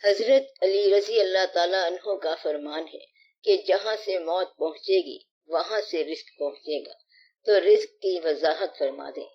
حضرت علی رضی اللہ تعالیٰ عنہ کا فرمان ہے کہ جہاں سے موت پہنچے گی وہاں سے رزق پہنچے گا، تو رزق کی وضاحت فرما دیں۔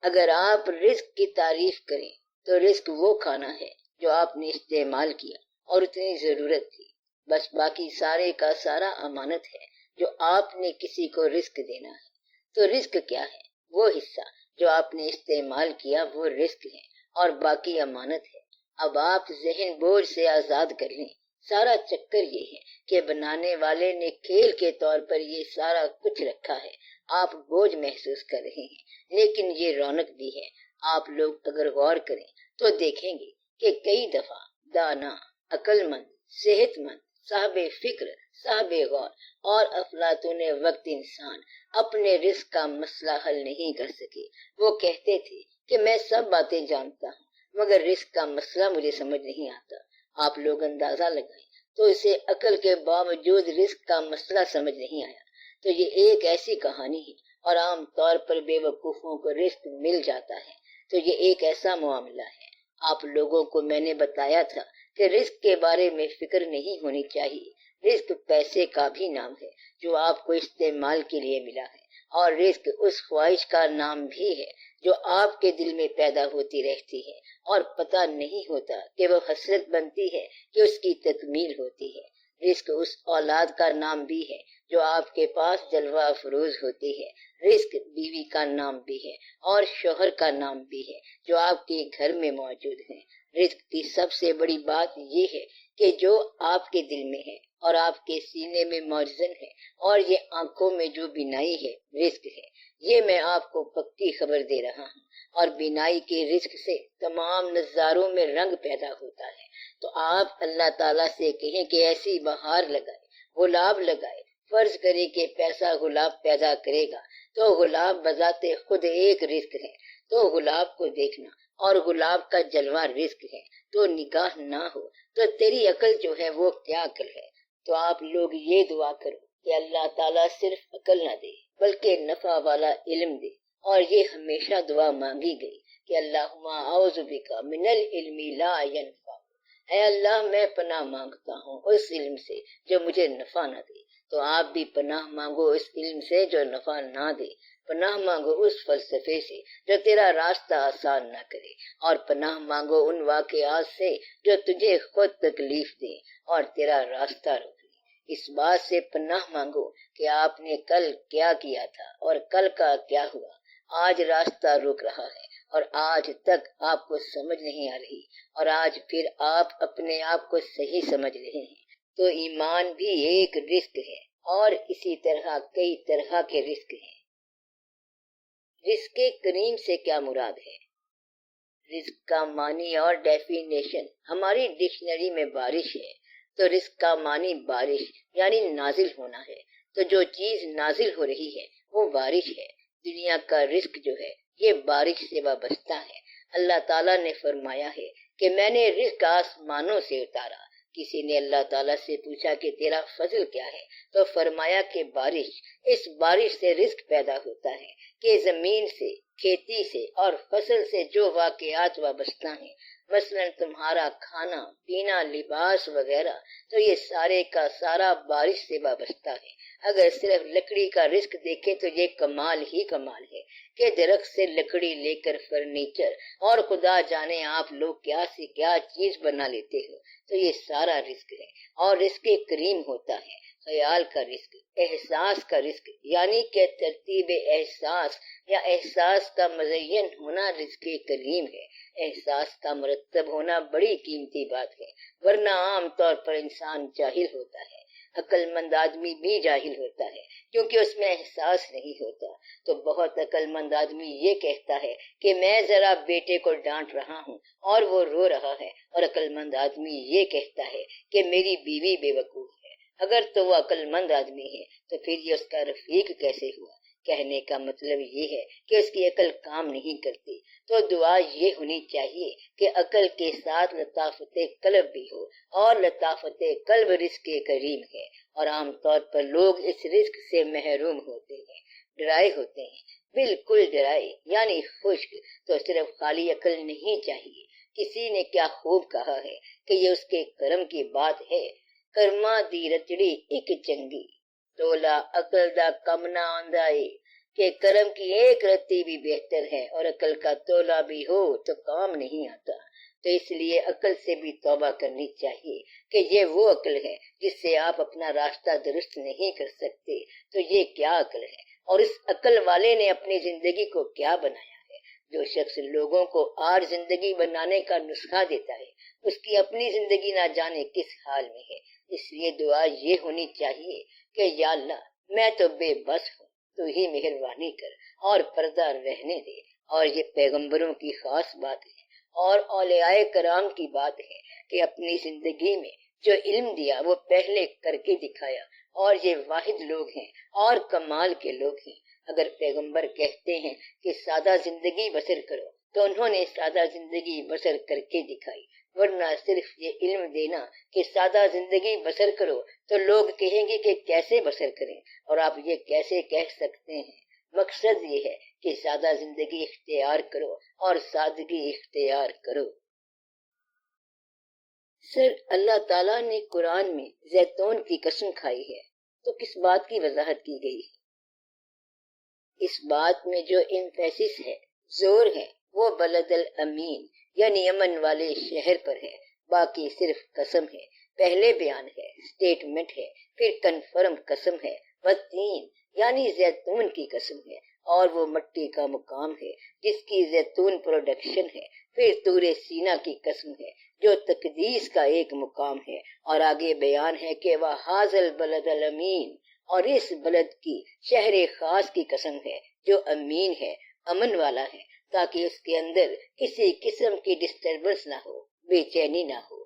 اگر آپ رزق کی تعریف کریں تو رزق وہ کھانا ہے جو آپ نے استعمال کیا اور اتنی ضرورت تھی، بس باقی سارے کا سارا امانت ہے جو آپ نے کسی کو رزق دینا ہے۔ تو رزق کیا ہے؟ وہ حصہ جو آپ نے استعمال کیا وہ رزق ہے اور باقی امانت ہے۔ اب آپ ذہن بوجھ سے آزاد کر لیں۔ سارا چکر یہ ہے کہ بنانے والے نے کھیل کے طور پر یہ سارا کچھ رکھا ہے، آپ بوجھ محسوس کر رہے ہیں، لیکن یہ رونق بھی ہے۔ آپ لوگ اگر غور کریں تو دیکھیں گے کہ کئی دفعہ دانا، عقل مند، صحت مند، صاحب فکر، صاحب غور اور افلاطون وقت انسان اپنے رزق کا مسئلہ حل نہیں کر سکے۔ وہ کہتے تھے کہ میں سب باتیں جانتا ہوں مگر رزق کا مسئلہ مجھے سمجھ نہیں آتا۔ آپ لوگ اندازہ لگائیں تو اسے عقل کے باوجود رزق کا مسئلہ سمجھ نہیں آیا۔ تو یہ ایک ایسی کہانی ہے، اور عام طور پر بے وقوفوں کو رزق مل جاتا ہے، تو یہ ایک ایسا معاملہ ہے۔ آپ لوگوں کو میں نے بتایا تھا کہ رزق کے بارے میں فکر نہیں ہونی چاہیے۔ رزق پیسے کا بھی نام ہے جو آپ کو استعمال کے لیے ملا ہے، اور رزق اس خواہش کا نام بھی ہے جو آپ کے دل میں پیدا ہوتی رہتی ہے اور پتہ نہیں ہوتا کہ وہ حسرت بنتی ہے کہ اس کی تکمیل ہوتی ہے۔ رزق اس اولاد کا نام بھی ہے جو آپ کے پاس جلوہ افروز ہوتی ہے۔ رزق بیوی کا نام بھی ہے اور شوہر کا نام بھی ہے جو آپ کے گھر میں موجود ہیں۔ رزق کی سب سے بڑی بات یہ ہے کہ جو آپ کے دل میں ہے اور آپ کے سینے میں موجزن ہے، اور یہ آنکھوں میں جو بینائی ہے رزق ہے۔ یہ میں آپ کو پکی خبر دے رہا ہوں، اور بینائی کے رزق سے تمام نظاروں میں رنگ پیدا ہوتا ہے۔ تو آپ اللہ تعالیٰ سے کہیں کہ ایسی بہار لگائے، گلاب لگائے۔ فرض کرے کہ پیسہ گلاب پیدا کرے گا تو گلاب بذات خود ایک رزق ہے، تو گلاب کو دیکھنا اور گلاب کا جلوہ رزق ہے، تو نگاہ نہ ہو تو تیری عقل جو ہے وہ کیا عقل ہے؟ تو آپ لوگ یہ دعا کرو کہ اللہ تعالیٰ صرف عقل نہ دے بلکہ نفع والا علم دے، اور یہ ہمیشہ دعا مانگی گئی کہ اللہم اعوذ بک من العلم لا ینفع۔ اے اللہ میں پناہ مانگتا ہوں اس علم سے جو مجھے نفع نہ دے، تو آپ بھی پناہ مانگو اس علم سے جو نفع نہ دے۔ پناہ مانگو اس فلسفے سے جو تیرا راستہ آسان نہ کرے، اور پناہ مانگو ان واقعات سے جو تجھے خود تکلیف دیں اور تیرا راستہ روکے۔ اس بات سے پناہ مانگو کہ آپ نے کل کیا کیا تھا اور کل کا کیا ہوا۔ آج راستہ روک رہا ہے اور آج تک آپ کو سمجھ نہیں آ رہی، اور آج پھر آپ اپنے آپ کو صحیح سمجھ رہے ہیں۔ تو ایمان بھی ایک رزق ہے، اور اسی طرح کئی طرح کے رزق ہیں۔ رزق کریم سے کیا مراد ہے؟ رزق کا معنی اور ڈیفینیشن ہماری ڈکشنری میں بارش ہے، تو رزق کا معنی بارش یعنی نازل ہونا ہے۔ تو جو چیز نازل ہو رہی ہے وہ بارش ہے۔ دنیا کا رزق جو ہے یہ بارش سے وابستہ ہے۔ اللہ تعالیٰ نے فرمایا ہے کہ میں نے رزق آسمانوں سے اتارا۔ کسی نے اللہ تعالیٰ سے پوچھا کہ تیرا فضل کیا ہے، تو فرمایا کہ بارش۔ اس بارش سے رزق پیدا ہوتا ہے کہ زمین سے، کھیتی سے اور فصل سے جو واقعات وابستہ ہیں، مثلا تمہارا کھانا پینا، لباس وغیرہ، تو یہ سارے کا سارا بارش سے وابستہ ہے۔ اگر صرف لکڑی کا رزق دیکھیں تو یہ کمال ہی کمال ہے کہ درخت سے لکڑی لے کر فرنیچر اور خدا جانے آپ لوگ کیا سے کیا چیز بنا لیتے ہو، تو یہ سارا رزق ہے۔ اور رزق کریم ہوتا ہے خیال کا رزق، احساس کا رزق، یعنی کہ ترتیب احساس یا احساس کا مزین ہونا رزق کریم ہے۔ احساس کا مرتب ہونا بڑی قیمتی بات ہے، ورنہ عام طور پر انسان جاہل ہوتا ہے۔ عقل مند آدمی بھی جاہل ہوتا ہے کیونکہ اس میں احساس نہیں ہوتا۔ تو بہت عقل مند آدمی یہ کہتا ہے کہ میں ذرا بیٹے کو ڈانٹ رہا ہوں اور وہ رو رہا ہے، اور عقل مند آدمی یہ کہتا ہے کہ میری بیوی بے وقوف ہے۔ اگر تو وہ عقل مند آدمی ہے تو پھر یہ اس کا رفیق کیسے ہوا؟ کہنے کا مطلب یہ ہے کہ اس کی عقل کام نہیں کرتی۔ تو دعا یہ ہونی چاہیے کہ عقل کے ساتھ لطافت قلب بھی ہو، اور لطافت قلب رزق کریم ہے، اور عام طور پر لوگ اس رزق سے محروم ہوتے ہیں، ڈرائے ہوتے ہیں، بالکل ڈرائے یعنی خشک۔ تو صرف خالی عقل نہیں چاہیے، کسی نے کیا خوب کہا ہے کہ یہ اس کے کرم کی بات ہے۔ کرما دی رچڑی ایک چنگی، تولا عقل دا کم نہ آندا ہے، کہ کرم کی ایک رتی بھی بہتر ہے اور عقل کا تولا بھی ہو تو کام نہیں آتا۔ تو اس لیے عقل سے بھی توبہ کرنی چاہیے کہ یہ وہ عقل ہے جس سے آپ اپنا راستہ درست نہیں کر سکتے، تو یہ کیا عقل ہے اور اس عقل والے نے اپنی زندگی کو کیا بنایا ہے؟ جو شخص لوگوں کو اور زندگی بنانے کا نسخہ دیتا ہے اس کی اپنی زندگی نہ جانے کس حال میں ہے۔ اس لیے دعا یہ ہونی چاہیے کہ یا اللہ میں تو بے بس ہوں، تو ہی مہربانی کر اور پردہ رہنے دے۔ اور یہ پیغمبروں کی خاص بات ہے اور اولیاء کرام کی بات ہے کہ اپنی زندگی میں جو علم دیا وہ پہلے کر کے دکھایا، اور یہ واحد لوگ ہیں اور کمال کے لوگ ہیں۔ اگر پیغمبر کہتے ہیں کہ سادہ زندگی بسر کرو تو انہوں نے سادہ زندگی بسر کر کے دکھائی، ورنہ صرف یہ علم دینا کہ سادہ زندگی بسر کرو تو لوگ کہیں گے کہ کیسے بسر کریں، اور آپ یہ کیسے کہہ سکتے ہیں؟ مقصد یہ ہے کہ سادہ زندگی اختیار کرو اور سادگی اختیار کرو۔ سر اللہ تعالیٰ نے قرآن میں زیتون کی قسم کھائی ہے تو کس بات کی وضاحت کی گئی ہے؟ اس بات میں جو ایمفیسس ہے، زور ہے، وہ بلد الامین یعنی امن والے شہر پر ہے، باقی صرف قسم ہے۔ پہلے بیان ہے، سٹیٹمنٹ ہے، پھر کنفرم قسم ہے، والتین یعنی زیتون کی قسم ہے، اور وہ مٹی کا مقام ہے جس کی زیتون پروڈکشن ہے۔ پھر طور سینا کی قسم ہے جو تقدیس کا ایک مقام ہے، اور آگے بیان ہے کہ وَهَٰذَا الْبَلَدَ الْأَمِينَ، اور اس بلد کی شہر خاص کی قسم ہے جو امین ہے، امن والا ہے، تاکہ اس کے اندر کسی قسم کی ڈسٹربنس نہ ہو، بے چینی نہ ہو۔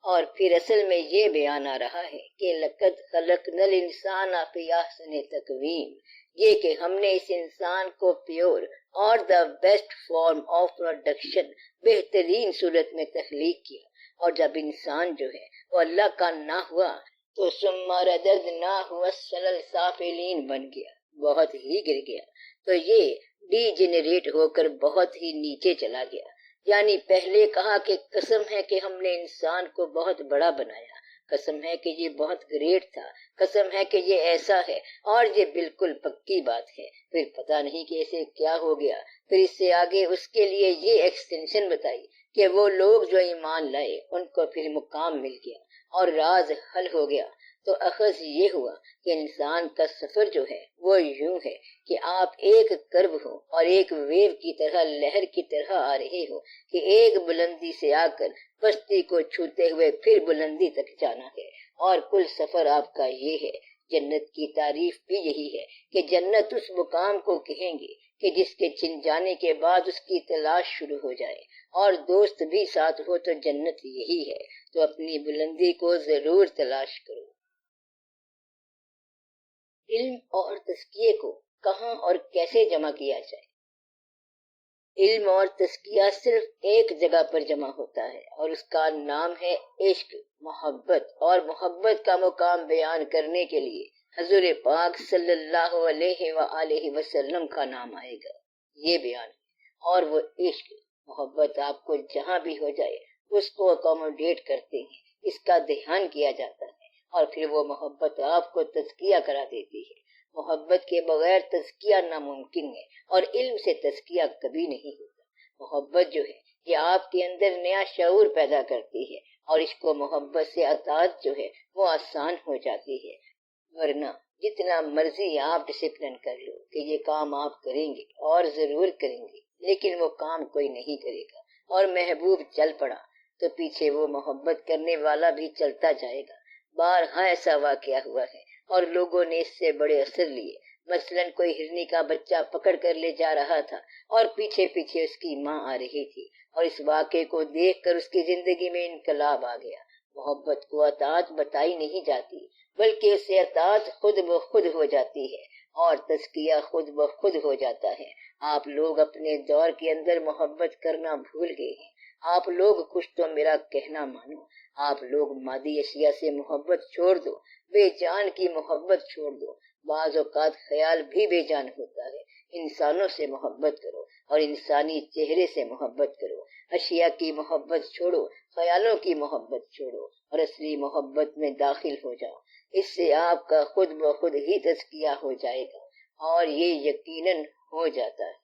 اور پھر اصل میں یہ بیان آ رہا ہے کہ لَقَدْ خَلَقْنَا الْإِنسَانَ فِي أَحْسَنِ تَقْوِيمٍ، یہ کہ ہم نے اس انسان کو پیور اور the best form of production بہترین صورت میں تخلیق کیا، اور جب انسان جو ہے وہ اللہ کا نہ ہوا تو ثم رددناہ اسفل السافلین بن گیا، بہت ہی گر گیا، تو یہ ڈی جنریٹ ہو کر بہت ہی نیچے چلا گیا۔ یعنی پہلے کہا کہ قسم ہے کہ ہم نے انسان کو بہت بڑا بنایا، قسم ہے کہ یہ بہت گریٹ تھا، قسم ہے کہ یہ ایسا ہے، اور یہ بالکل پکی بات ہے۔ پھر پتہ نہیں کہ اسے کیا ہو گیا، پھر اس سے آگے اس کے لیے یہ ایکسٹینشن بتائی کہ وہ لوگ جو ایمان لائے ان کو پھر مقام مل گیا اور راز حل ہو گیا۔ تو اخذ یہ ہوا کہ انسان کا سفر جو ہے وہ یوں ہے کہ آپ ایک کرب ہو اور ایک ویو کی طرح، لہر کی طرح آ رہے ہو کہ ایک بلندی سے آ کر پستی کو چھوتے ہوئے پھر بلندی تک جانا ہے، اور کل سفر آپ کا یہ ہے۔ جنت کی تعریف بھی یہی ہے کہ جنت اس مقام کو کہیں گے کہ جس کے چھن جانے کے بعد اس کی تلاش شروع ہو جائے، اور دوست بھی ساتھ ہو تو جنت یہی ہے۔ تو اپنی بلندی کو ضرور تلاش کرو۔ علم اور تزکیے کو کہاں اور کیسے جمع کیا جائے؟ علم اور تزکیہ صرف ایک جگہ پر جمع ہوتا ہے اور اس کا نام ہے عشق، محبت، اور محبت کا مقام بیان کرنے کے لیے حضور پاک صلی اللہ علیہ وآلہ وسلم کا نام آئے گا۔ یہ بیان ہے، اور وہ عشق، محبت آپ کو جہاں بھی ہو جائے اس کو اکوموڈیٹ کرتے ہیں، اس کا دھیان کیا جاتا ہے، اور پھر وہ محبت آپ کو تزکیہ کرا دیتی ہے۔ محبت کے بغیر تزکیہ ناممکن ہے، اور علم سے تزکیہ کبھی نہیں ہوتا۔ محبت جو ہے یہ آپ کے اندر نیا شعور پیدا کرتی ہے، اور اس کو محبت سے اطاعت جو ہے وہ آسان ہو جاتی ہے۔ ورنہ جتنا مرضی آپ ڈسپلن کر لو کہ یہ کام آپ کریں گے اور ضرور کریں گے، لیکن وہ کام کوئی نہیں کرے گا، اور محبوب چل پڑا تو پیچھے وہ محبت کرنے والا بھی چلتا جائے گا۔ بارہا ایسا واقعہ ہوا ہے اور لوگوں نے اس سے بڑے اثر لیے۔ مثلاً کوئی ہرنی کا بچہ پکڑ کر لے جا رہا تھا اور پیچھے پیچھے اس کی ماں آ رہی تھی، اور اس واقعے کو دیکھ کر اس کی زندگی میں انقلاب آ گیا۔ محبت کو اطاعت بتائی نہیں جاتی، بلکہ اسے اطاعت خود بخود ہو جاتی ہے، اور تزکیہ خود بخود ہو جاتا ہے۔ آپ لوگ اپنے دور کے اندر محبت کرنا بھول گئے ہیں۔ آپ لوگ کچھ تو میرا کہنا مانو، آپ لوگ مادی اشیاء سے محبت چھوڑ دو، بے جان کی محبت چھوڑ دو۔ بعض اوقات خیال بھی بے جان ہوتا ہے۔ انسانوں سے محبت کرو اور انسانی چہرے سے محبت کرو۔ اشیاء کی محبت چھوڑو، خیالوں کی محبت چھوڑو اور اصلی محبت میں داخل ہو جاؤ۔ اس سے آپ کا خود بخود ہی تزکیہ ہو جائے گا، اور یہ یقیناً ہو جاتا ہے۔